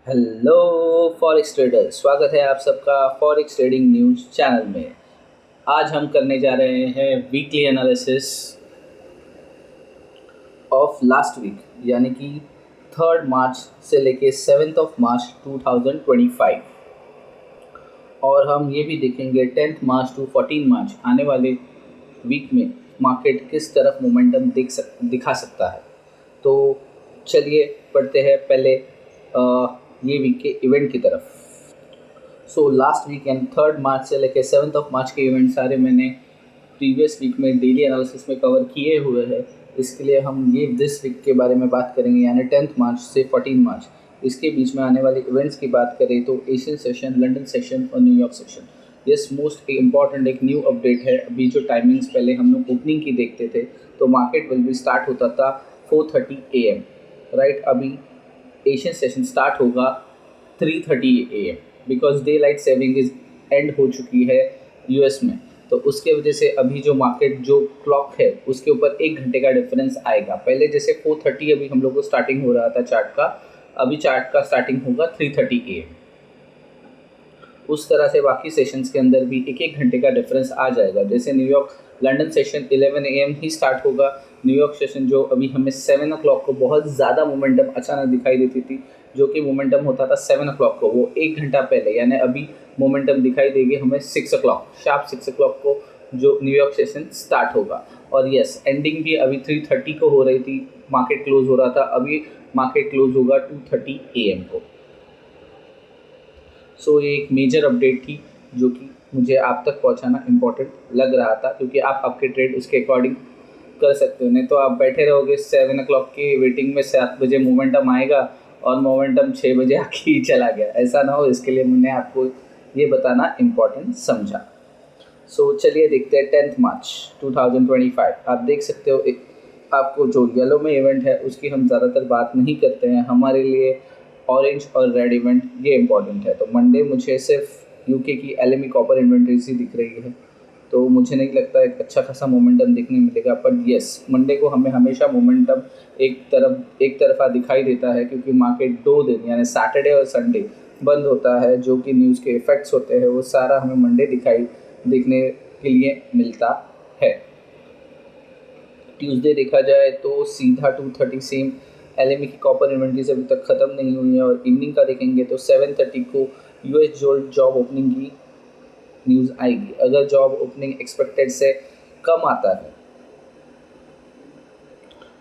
Hello forex trader, स्वागत है आप सबका फॉरेक्स ट्रेडिंग न्यूज़ चैनल में। आज हम करने जा रहे हैं weekly analysis of last week, यानी कि 3 मार्च से लेके 7 मार्च 2025। और हम ये भी देखेंगे 10 मार्च टू 14 मार्च आने वाले वीक में मार्केट किस तरफ मोमेंटम दिखा सकता है। तो चलिए पढ़ते हैं पहले ये वीक के इवेंट की तरफ। सो लास्ट वीकेंड 3 मार्च से लेकर 7 मार्च के इवेंट सारे मैंने प्रीवियस वीक में डेली एनालिसिस में कवर किए हुए हैं। इसके लिए हम ये दिस वीक के बारे में बात करेंगे, यानी 10 मार्च से 14 मार्च। इसके बीच में आने वाले इवेंट्स की बात करें तो एशियन सेशन, लंदन सेशन और New York session. Yes, most important एक न्यू अपडेट है। अभी जो टाइमिंग्स पहले हम लोग ओपनिंग की देखते थे तो मार्केट विल भी स्टार्ट होता था 4:30 AM, राइट। अभी एशियन सेशन स्टार्ट होगा 3:30 AM because day light saving is and हो चुकी है यूएस में। तो उसके वजह से अभी जो मार्केट जो क्लॉक है उसके ऊपर 1 घंटे का डिफरेंस आएगा। पहले जैसे 4:30 अभी हम लोग को स्टार्टिंग हो रहा था चार्ट का, अभी चार्ट का स्टार्टिंग होगा 3:30 AM। उस तरह से बाकी सेशंस के अंदर भी 1-1 घंटे का डिफरेंस आ जाएगा। जैसे New York London session 11 AM he start होगा। न्यूयॉर्क सेशन जो अभी हमें 7 o'clock को बहुत ज़्यादा मोमेंटम अचानक दिखाई देती थी, जो कि मोमेंटम होता था 7 o'clock को, वो 1 घंटा पहले, यानी अभी मोमेंटम दिखाई देगी हमें 6 o'clock, शार्प 6 o'clock को जो न्यूयॉर्क सेशन स्टार्ट होगा। और यस, एंडिंग भी अभी 3:30 को हो रही थी, मार्केट क्लोज हो रहा था, अभी मार्केट क्लोज होगा 2:30 AM को। सो ये एक मेजर अपडेट थी जो कि मुझे आप तक पहुंचाना इम्पोर्टेंट लग रहा था, क्योंकि आप आपके ट्रेड उसके अकॉर्डिंग कर सकते हो। नहीं तो आप बैठे रहोगे 7 o'clock की वेटिंग में, 7 बजे मोमेंटम आएगा और मोमेंटम 6 बजे आके ही चला गया, ऐसा ना हो, इसके लिए मैंने आपको ये बताना इम्पोर्टेंट समझा। सो चलिए देखते हैं 10 मार्च 2025। आप देख सकते हो आपको जो येलो में इवेंट है उसकी हम ज़्यादातर बात नहीं करते हैं, हमारे लिए ऑरेंज और रेड इवेंट ये इम्पॉर्टेंट है। तो मंडे मुझे सिर्फ यूके की LME कॉपर इन्वेंट्रीज ही दिख रही है, तो मुझे नहीं लगता एक अच्छा खासा मोमेंटम देखने मिलेगा। पर यस, मंडे को हमें हमेशा मोमेंटम एक तरफा दिखाई देता है, क्योंकि मार्केट 2 दिन यानी सैटरडे और संडे बंद होता है, जो कि न्यूज़ के इफेक्ट्स होते हैं वो सारा हमें मंडे देखने के लिए मिलता है। ट्यूसडे देखा जाए तो सीधा 2:30 सेम LME की कॉपर इन्वेंट्रीज अभी तक ख़त्म नहीं हुई है। और इवनिंग का देखेंगे तो 7:30 को US जॉब ओपनिंग की न्यूज़ आएगी। अगर जॉब ओपनिंग एक्सपेक्टेड से कम आता है,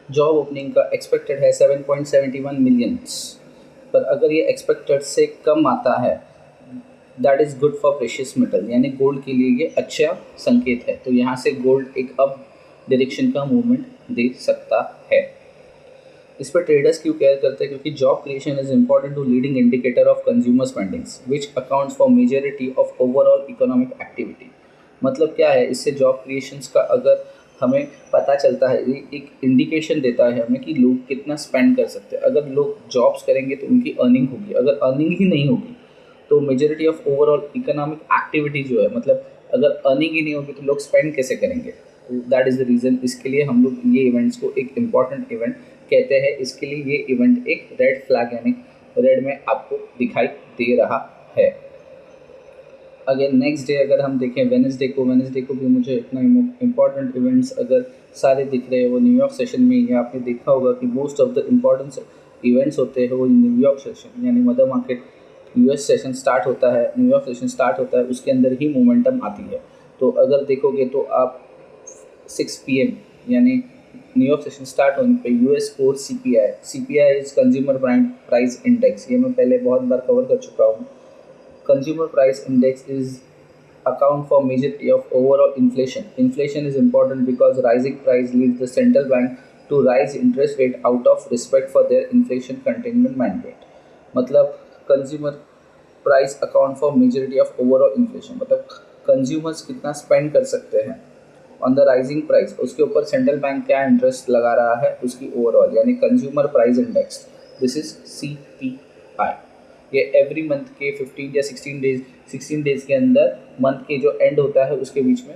जॉब ओपनिंग का एक्सपेक्टेड है 7.71 मिलियंस, पर अगर ये एक्सपेक्टेड से कम आता है that is good for precious metal, यानी गोल्ड के लिए ये अच्छा संकेत है। तो यहाँ से गोल्ड एक अप डायरेक्शन का मूवमेंट दे सकता है। इस पर ट्रेडर्स क्यों केयर करते हैं? क्योंकि job creation is important to leading indicator of consumer spendings which accounts for majority of overall economic activity. मतलब क्या है, इससे जॉब क्रिएशंस का अगर हमें पता चलता है, एक इंडिकेशन देता है हमें कि लोग कितना स्पेंड कर सकते हैं। अगर लोग जॉब्स करेंगे तो उनकी अर्निंग होगी, अगर अर्निंग ही नहीं होगी तो majority of overall economic activity जो है, मतलब अगर अर्निंग ही नहीं होगी तो लोग स्पेंड कैसे करेंगे। दैट इज़ द रीज़न, इसके लिए हम लोग ये इवेंट्स को एक इम्पॉर्टेंट इवेंट कहते हैं। इसके लिए ये इवेंट एक रेड फ्लैग यानी रेड में आपको दिखाई दे रहा है। अगेन नेक्स्ट डे अगर हम देखें वेडनेसडे को भी मुझे इतना इम्पॉर्टेंट इवेंट्स अगर सारे दिख रहे हैं वो न्यूयॉर्क सेशन में ही। आपने देखा होगा कि most of the important events होते हैं वो न्यूयॉर्क सेशन, यानी mother market US session start होता है, न्यूयॉर्क सेशन स्टार्ट होता है, उसके अंदर ही मोमेंटम आती है। तो अगर देखोगे तो आप 6 PM यानी न्यूयॉर्क सेशन स्टार्ट होने पे US core CPI is consumer price index, ये मैं पहले बहुत बार कवर कर चुका हूँ। Consumer price index is account for majority of overall inflation. Inflation is important because rising price leads the central bank to rise interest rate out of respect for their inflation containment mandate. मतलब consumer price account for majority of overall inflation, मतलब consumers कितना spend कर सकते हैं on the rising price, उसके ऊपर central bank क्या interest लगा रहा है उसकी ओवरऑल, यानी consumer price index, this is CPI। ये एवरी मंथ के 15 या 16 डेज के अंदर, मंथ के जो एंड होता है उसके बीच में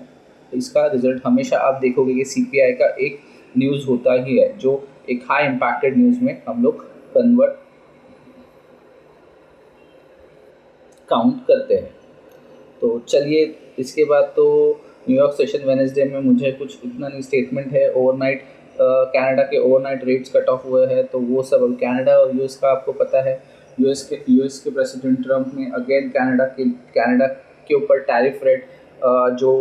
इसका रिजल्ट हमेशा आप देखोगे कि CPI का एक न्यूज़ होता ही है, जो एक हाई इम्पैक्टेड न्यूज़ में हम लोग कन्वर्ट काउंट करते हैं। तो चलिए, इसके बाद तो न्यूयॉर्क सेशन वेडनेसडे में मुझे कुछ इतना नहीं स्टेटमेंट है। ओवरनाइट कनाडा के ओवरनाइट रेट्स कट ऑफ हुए हैं, तो वो सब अब कनाडा और यूएस का आपको पता है। यूएस के प्रेसिडेंट ट्रम्प ने अगेन कनाडा के ऊपर टैरिफ रेट जो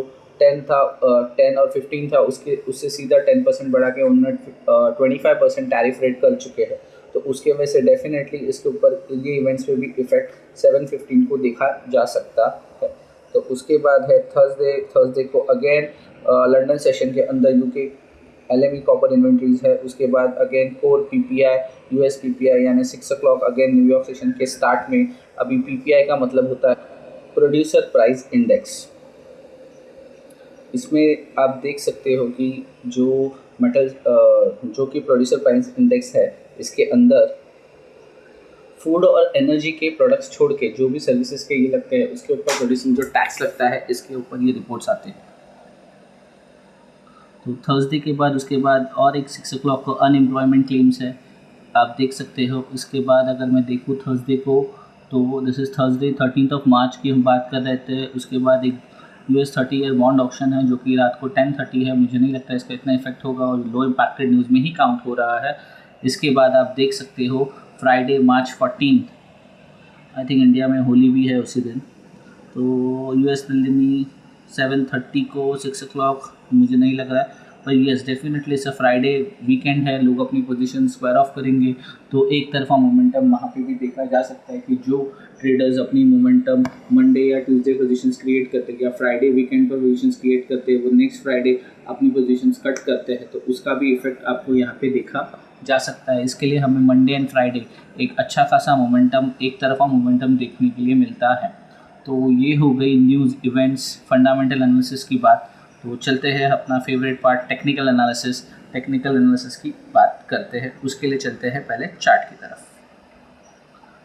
10 और 15 था उससे सीधा 10% बढ़ा के उन्होंने 25% टैरिफ रेट कर चुके हैं। तो उसके वजह से डेफिनेटली इसके ऊपर ये इवेंट्स पे भी इफेक्ट 7/15 को देखा जा सकता है। तो उसके बाद है थर्सडे को अगेन लंदन सेशन के अंदर यूके LME कॉपर इन्वेंट्रीज है। उसके बाद again core PPI US PPI यानी 6 o'clock अगेन न्यूयॉर्क सेशन के स्टार्ट में। अभी PPI का मतलब होता है प्रोड्यूसर प्राइस इंडेक्स। इसमें आप देख सकते हो कि जो मेटल जो कि प्रोड्यूसर प्राइस इंडेक्स है, इसके अंदर फूड और एनर्जी के प्रोडक्ट्स छोड़ के जो भी सर्विसेज के ये लगते हैं उसके ऊपर प्रोड्यूसर जो टैक्स लगता है इसके ऊपर ये रिपोर्ट्स आते हैं। तो थर्सडे के बाद उसके बाद और एक 6 o'clock को अनएम्प्लॉयमेंट क्लेम्स है, आप देख सकते हो। उसके बाद अगर मैं देखूँ थर्सडे को, तो दिस इज़ थर्सडे 13 मार्च की हम बात कर रहे थे। उसके बाद एक US 30 ईयर बॉन्ड ऑप्शन है जो कि रात को 10:30 है। मुझे नहीं लगता इसका इतना इफेक्ट होगा और लो इम्पैक्टेड न्यूज़ में ही काउंट हो रहा है। इसके बाद आप देख सकते हो Friday March 14, I think India में होली भी है उसी दिन। तो US LME 7:30 को 6 o'clock मुझे नहीं लग रहा है, पर yes definitely it's a Friday, weekend है, लोग अपनी पोजीशन स्क्वायर ऑफ करेंगे। तो एक तरफा मोमेंटम वहाँ पे भी देखा जा सकता है कि जो ट्रेडर्स अपनी मोमेंटम मंडे या ट्यूसडे पोजीशंस क्रिएट करते हैं या फ्राइडे वीकेंड पर पोजीशंस क्रिएट करते हैं, वो नेक्स्ट फ्राइडे अपनी पोजीशंस कट करते हैं, तो उसका भी इफेक्ट आपको यहाँ पे देखा जा सकता है। इसके लिए हमें मंडे एंड फ्राइडे एक अच्छा खासा मोमेंटम, एक तरफा मोमेंटम देखने के लिए मिलता है। तो ये हो गई न्यूज़, इवेंट्स, फंडामेंटल एनालिसिस की बात। तो चलते हैं अपना फेवरेट पार्ट टेक्निकल एनालिसिस की बात करते हैं। उसके लिए चलते हैं पहले चार्ट की तरफ।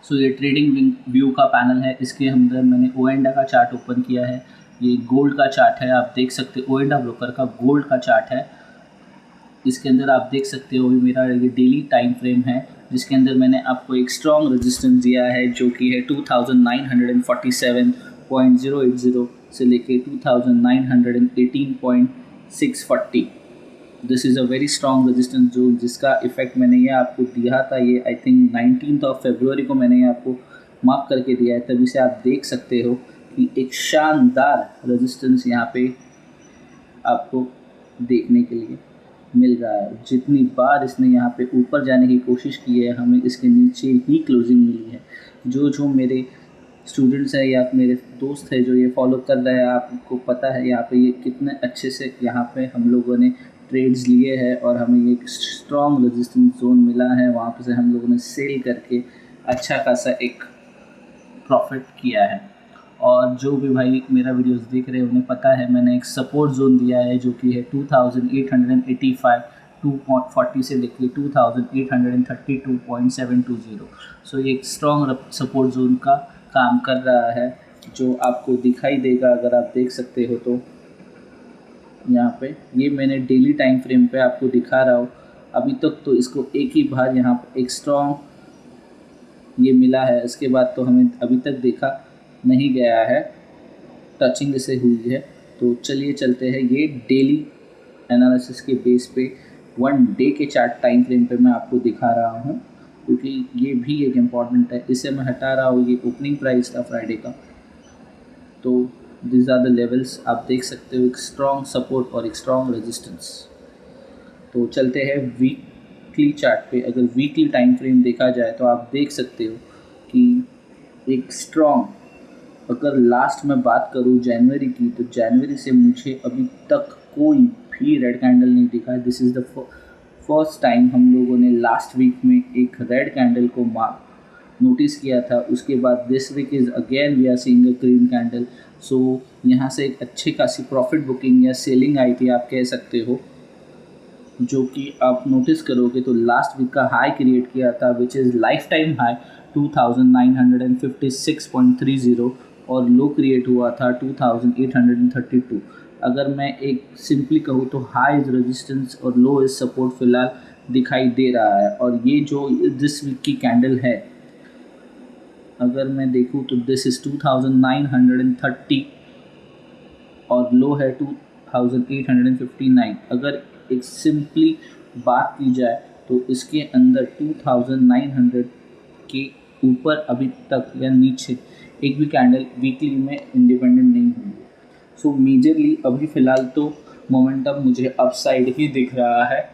सो ये ट्रेडिंग व्यू का पैनल है, इसके अंदर मैंने ओएंडा का चार्ट ओपन किया है। ये गोल्ड का चार्ट है, आप देख सकते हो ओएंडा ब्रोकर का गोल्ड का चार्ट है। इसके अंदर आप देख सकते हो मेरा ये डेली टाइम फ्रेम है, जिसके अंदर मैंने आपको एक स्ट्रॉन्ग रेजिस्टेंस दिया है जो कि है 2947.080 से लेके 2918.640। This is a very strong resistance zone, जिसका इफेक्ट मैंने ये आपको दिया था, ये आई थिंक 19 फरवरी को मैंने ये आपको मार्क करके दिया है। तभी से आप देख सकते हो कि एक शानदार रेजिस्टेंस यहाँ पे आपको देखने के लिए मिल रहा है। जितनी बार इसने यहाँ पे ऊपर जाने की कोशिश की है, हमें इसके नीचे ही क्लोजिंग मिली है। जो मेरे स्टूडेंट्स हैं या मेरे दोस्त हैं जो ये फॉलो कर रहे हैं, आपको पता है यहाँ पे ये कितने अच्छे से यहाँ पे हम लोगों ने ट्रेड्स लिए हैं और हमें एक स्ट्रॉन्ग रेजिस्टेंस जोन मिला है। वहाँ पे से हम लोगों ने सेल करके अच्छा खासा एक प्रॉफिट किया है। और जो भी भाई मेरा वीडियोस देख रहे हैं उन्हें पता है मैंने एक सपोर्ट जोन दिया है जो कि है 2885 240 से लेकर 2832.720। सो ये एक स्ट्रॉन्ग सपोर्ट जोन का काम कर रहा है, जो आपको दिखाई देगा अगर आप देख सकते हो तो। यहाँ पे ये मैंने डेली टाइम फ्रेम पे आपको दिखा रहा हूँ। अभी तक तो इसको एक ही बार यहाँ पर एक स्ट्रॉन्ग ये मिला है, इसके बाद तो हमें अभी तक देखा नहीं गया है, टचिंग इसे हुई है। तो चलिए चलते हैं, ये डेली एनालिसिस के बेस पे 1 डे के चार्ट टाइम फ्रेम पे मैं आपको दिखा रहा हूँ, क्योंकि ये भी एक इम्पॉर्टेंट है। इसे मैं हटा रहा हूँ, ये ओपनिंग प्राइस था फ्राइडे का। तो दिस आर द लेवल्स, आप देख सकते हो एक स्ट्रॉन्ग सपोर्ट और एक स्ट्रॉन्ग रेजिस्टेंस। तो चलते हैं वीकली चार्ट पे। अगर वीकली टाइम फ्रेम देखा जाए तो आप देख सकते हो कि एक स्ट्रॉन्ग, अगर लास्ट में बात करूँ जनवरी की, तो जनवरी से मुझे अभी तक कोई भी रेड कैंडल नहीं दिखा। This is the first time हम लोगों ने लास्ट वीक में एक रेड कैंडल को नोटिस किया था। उसके बाद this week is again we are seeing a green candle. So यहाँ से एक अच्छी खासी प्रॉफिट बुकिंग या सेलिंग आई थी आप कह सकते हो, जो कि आप नोटिस करोगे तो लास्ट वीक का हाई क्रिएट किया था, which is life time high 2956.30 और लो क्रिएट हुआ था 2832। अगर मैं एक सिंपली कहूँ तो हाई इज़ रेजिस्टेंस और लो इज़ सपोर्ट फिलहाल दिखाई दे रहा है। और ये जो दिस वीक की कैंडल है, अगर मैं देखूँ तो दिस इज़ 2930 और लो है 2859। अगर एक सिंपली बात की जाए तो इसके अंदर 2900 के ऊपर अभी तक या नीचे एक भी कैंडल वीकली में इंडिपेंडेंट नहीं हुई है। सो मेजरली अभी फ़िलहाल तो मोमेंटम मुझे अपसाइड ही दिख रहा है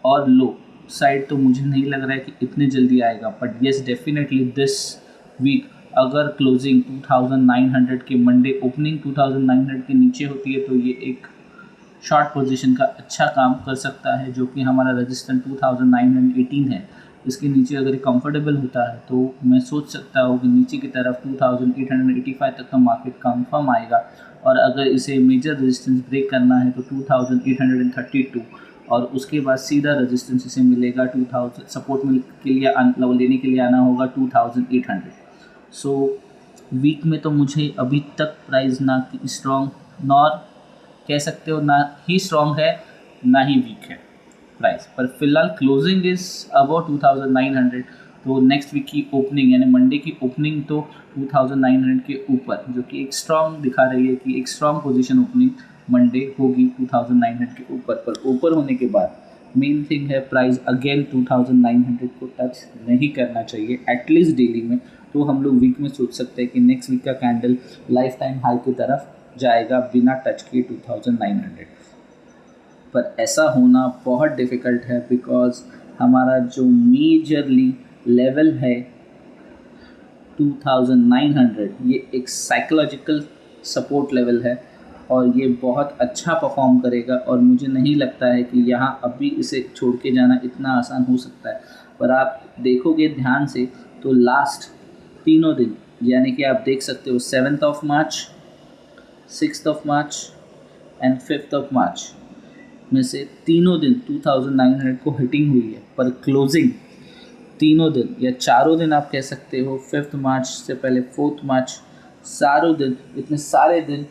और लो साइड तो मुझे नहीं लग रहा है कि इतने जल्दी आएगा। But yes definitely this week अगर क्लोजिंग 2900 के मंडे ओपनिंग 2900 के नीचे होती है तो ये एक शॉर्ट पोजीशन का अच्छा काम कर सकता है, जो कि हमारा रजिस्टेंस 2918 है। इसके नीचे अगर कंफर्टेबल होता है तो मैं सोच सकता हूँ कि नीचे की तरफ 2885 तक का मार्केट कंफर्म आएगा। और अगर इसे मेजर रेजिस्टेंस ब्रेक करना है तो 2832 और उसके बाद सीधा रेजिस्टेंस इसे मिलेगा 2000 सपोर्ट के लिए लेने के लिए आना होगा 2800। सो वीक में तो मुझे अभी तक प्राइस ना स्ट्रॉन्ग नॉर कह सकते हो, ना ही स्ट्रॉन्ग है ना ही वीक है प्राइस, पर फिलहाल क्लोजिंग इज़ अबाउट 2900। तो नेक्स्ट वीक की ओपनिंग यानी मंडे की ओपनिंग तो 2900 के ऊपर, जो कि एक स्ट्रॉन्ग दिखा रही है कि एक स्ट्रॉन्ग पोजीशन ओपनिंग मंडे होगी 2900 के ऊपर। पर ऊपर होने के बाद मेन थिंग है प्राइस अगेन 2900 को टच नहीं करना चाहिए एटलीस्ट डेली में। तो हम लोग वीक में सोच सकते हैं कि नेक्स्ट वीक का कैंडल लाइफ टाइम हाई की तरफ जाएगा बिना टच किए 2900। पर ऐसा होना बहुत डिफ़िकल्ट है बिकॉज़ हमारा जो मेजरली लेवल है 2900 ये एक साइकोलॉजिकल सपोर्ट लेवल है और ये बहुत अच्छा परफॉर्म करेगा। और मुझे नहीं लगता है कि यहाँ अभी इसे छोड़ के जाना इतना आसान हो सकता है। पर आप देखोगे ध्यान से तो लास्ट तीनों दिन यानी कि आप देख सकते हो 7th of March, 6th of March and 5th of March में से तीनों दिन 2900 को हिटिंग हुई है। पर क्लोजिंग तीनों दिन या चारों दिन आप कह सकते हो 5th मार्च से पहले 4th मार्च, सारों दिन इतने सारे दिन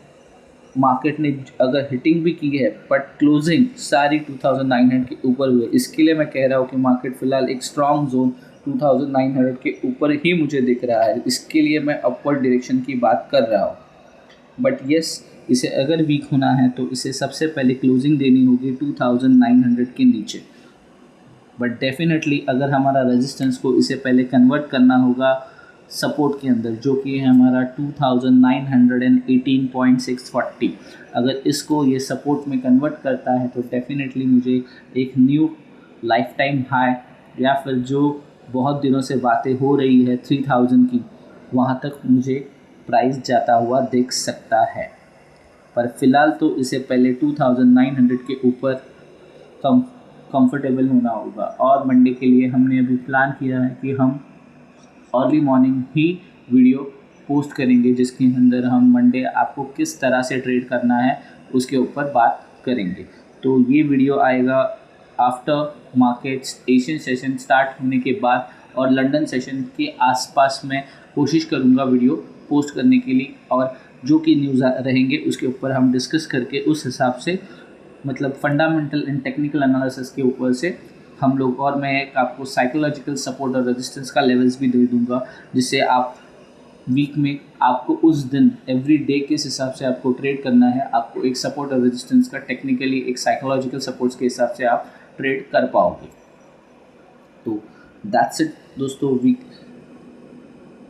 मार्केट ने अगर हिटिंग भी की है बट क्लोजिंग सारी 2900 के ऊपर हुई है। इसके लिए मैं कह रहा हूँ कि मार्केट फ़िलहाल एक स्ट्रॉन्ग जोन 2900 के ऊपर ही मुझे दिख रहा है। इसके लिए मैं अपवर्ड डायरेक्शन की बात कर रहा हूँ। बट येस इसे अगर वीक होना है तो इसे सबसे पहले क्लोजिंग देनी होगी 2900 के नीचे। बट डेफिनेटली अगर हमारा रेजिस्टेंस को इसे पहले कन्वर्ट करना होगा सपोर्ट के अंदर, जो कि है हमारा 2918.640। अगर इसको ये सपोर्ट में कन्वर्ट करता है तो डेफिनेटली मुझे एक न्यू लाइफ टाइम हाई या फिर जो बहुत दिनों से बातें हो रही है 3000 की, वहाँ तक मुझे प्राइस जाता हुआ दिख सकता है। पर फिलहाल तो इसे पहले 2900 के ऊपर कंफर्टेबल होना होगा। और मंडे के लिए हमने अभी प्लान किया है कि हम अर्ली मॉर्निंग ही वीडियो पोस्ट करेंगे, जिसके अंदर हम मंडे आपको किस तरह से ट्रेड करना है उसके ऊपर बात करेंगे। तो ये वीडियो आएगा after markets Asian session start होने के बाद और लंदन सेशन के आसपास में कोशिश करूँगा वीडियो पोस्ट करने के लिए। और जो कि न्यूज़ रहेंगे उसके ऊपर हम डिस्कस करके उस हिसाब से मतलब फंडामेंटल एंड टेक्निकल एनालिसिस के ऊपर से हम लोग, और मैं एक आपको साइकोलॉजिकल सपोर्ट और रेजिस्टेंस का लेवल्स भी दे दूंगा, जिससे आप वीक में आपको उस दिन एवरी डे के हिसाब से आपको ट्रेड करना है। आपको एक सपोर्ट और रेजिस्टेंस का टेक्निकली एक साइकोलॉजिकल सपोर्ट्स के हिसाब से आप ट्रेड कर पाओगे। तो दैट्स इट दोस्तों,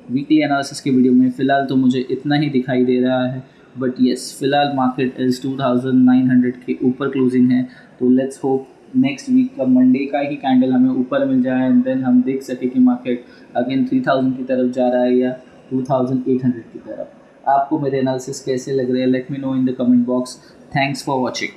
वीकली एनालिसिस के वीडियो में फ़िलहाल तो मुझे इतना ही दिखाई दे रहा है। बट येस फ़िलहाल मार्केट इज़ 2900 के ऊपर क्लोजिंग है। तो लेट्स होप नेक्स्ट वीक का मंडे का ही कैंडल हमें ऊपर मिल जाए एंड देन हम देख सके कि मार्केट अगेन 3000 की तरफ जा रहा है या 2800 की तरफ। आपको मेरे एनालिसिस कैसे लग रहे हैं, let me know in the comment box. Thanks for watching.